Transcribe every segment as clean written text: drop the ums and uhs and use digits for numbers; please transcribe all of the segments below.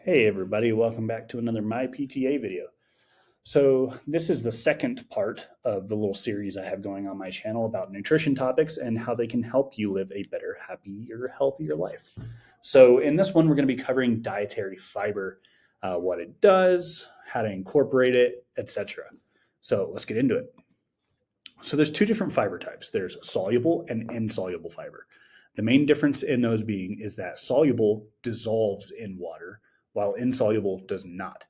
Hey everybody, welcome back to another My PTA video. So this is the second part of the little series I have going on my channel about nutrition topics and how they can help you live a better, happier, healthier life. So in this one, we're going to be covering dietary fiber, what it does, how to incorporate it, etc. So let's get into it. So there's two different fiber types. There's soluble and insoluble fiber. The main difference in those being is that soluble dissolves in water while insoluble does not.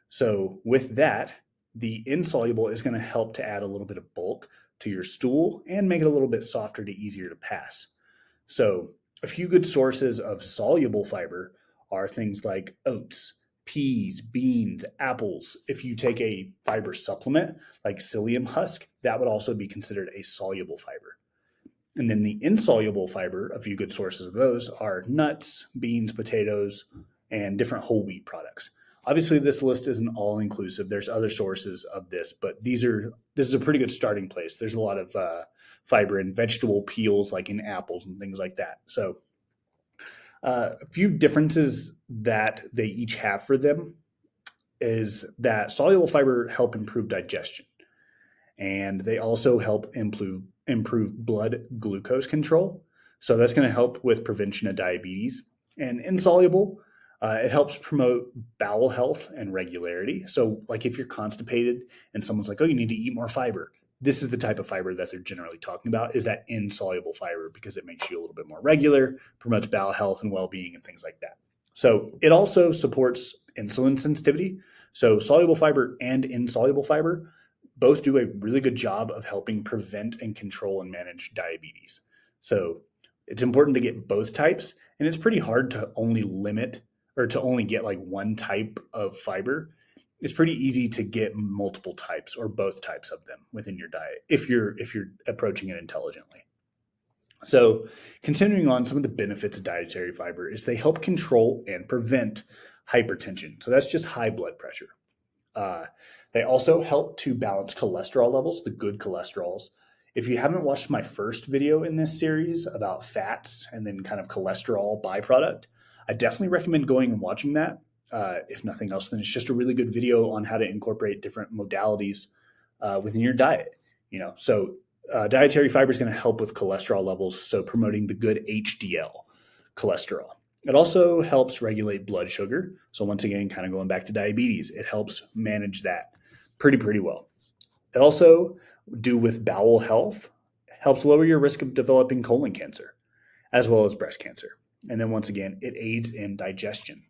So with that, the insoluble is going to help to add a little bit of bulk to your stool and make it a little bit softer to easier to pass. So a few good sources of soluble fiber are things like oats, peas, beans, apples. If you take a fiber supplement like psyllium husk, that would also be considered a soluble fiber. And then the insoluble fiber, a few good sources of those are nuts, beans, potatoes, and different whole wheat products. Obviously, this list isn't all inclusive. There's other sources of this, but this is a pretty good starting place. There's a lot of fiber in vegetable peels, like in apples and things like that. So a few differences that they each have for them is that soluble fiber help improve digestion, and they also help improve blood glucose control. So that's going to help with prevention of diabetes. And insoluble, it helps promote bowel health and regularity. So, like if you're constipated and someone's like, "Oh, you need to eat more fiber," this is the type of fiber that they're generally talking about, is that insoluble fiber, because it makes you a little bit more regular, promotes bowel health and well-being and things like that. So it also supports insulin sensitivity. So soluble fiber and insoluble fiber both do a really good job of helping prevent and control and manage diabetes. So it's important to get both types, and it's pretty hard to only limit or to only get like one type of fiber. It's pretty easy to get multiple types or both types of them within your diet if you're approaching it intelligently. So continuing on, some of the benefits of dietary fiber is they help control and prevent hypertension. So that's just high blood pressure. They also help to balance cholesterol levels, the good cholesterols. If you haven't watched my first video in this series about fats and then kind of cholesterol byproduct, I definitely recommend going and watching that. If nothing else, then it's just a really good video on how to incorporate different modalities within your diet. So dietary fiber is going to help with cholesterol levels, so promoting the good HDL cholesterol. It also helps regulate blood sugar. So once again, kind of going back to diabetes, it helps manage that pretty well. It also do with bowel health, helps lower your risk of developing colon cancer, as well as breast cancer. And then once again, it aids in digestion.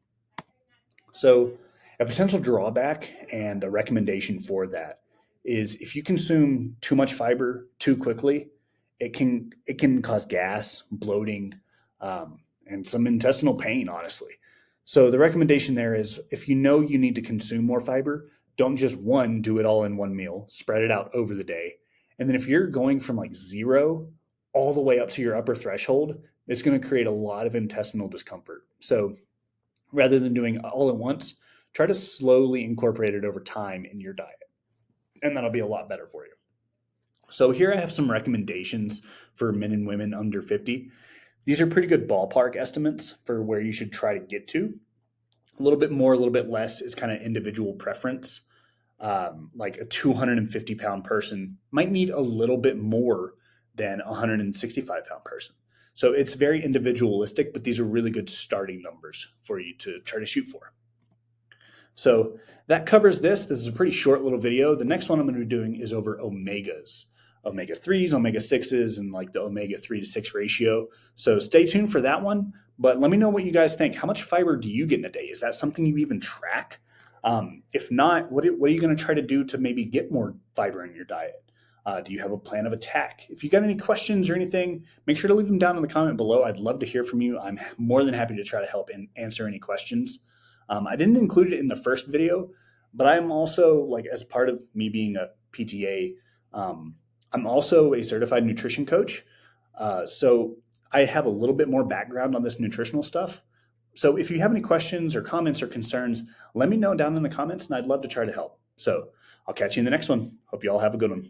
So a potential drawback and a recommendation for that is if you consume too much fiber too quickly, it can cause gas, bloating, and some intestinal pain, honestly. So the recommendation there is if you know you need to consume more fiber, don't just do it all in one meal, spread it out over the day. And then if you're going from like 0 all the way up to your upper threshold, it's going to create a lot of intestinal discomfort. So rather than doing it all at once, try to slowly incorporate it over time in your diet, and that'll be a lot better for you. So here I have some recommendations for men and women under 50. These are pretty good ballpark estimates for where you should try to get to. A little bit more, a little bit less is kind of individual preference. Like a 250-pound person might need a little bit more than a 165-pound person. So it's very individualistic, but these are really good starting numbers for you to try to shoot for. So that covers this. This is a pretty short little video. The next one I'm going to be doing is over omegas, omega-3s, omega-6s, and like the omega-3 to 6 ratio. So stay tuned for that one. But let me know what you guys think. How much fiber do you get in a day? Is that something you even track? If not, what are you going to try to do to maybe get more fiber in your diet? Do you have a plan of attack? If you got any questions or anything, make sure to leave them down in the comment below. I'd love to hear from you. I'm more than happy to try to help and answer any questions. I didn't include it in the first video, but I'm also, like, as part of me being a PTA, I'm also a certified nutrition coach. So I have a little bit more background on this nutritional stuff. So if you have any questions or comments or concerns, let me know down in the comments, and I'd love to try to help. So I'll catch you in the next one. Hope you all have a good one.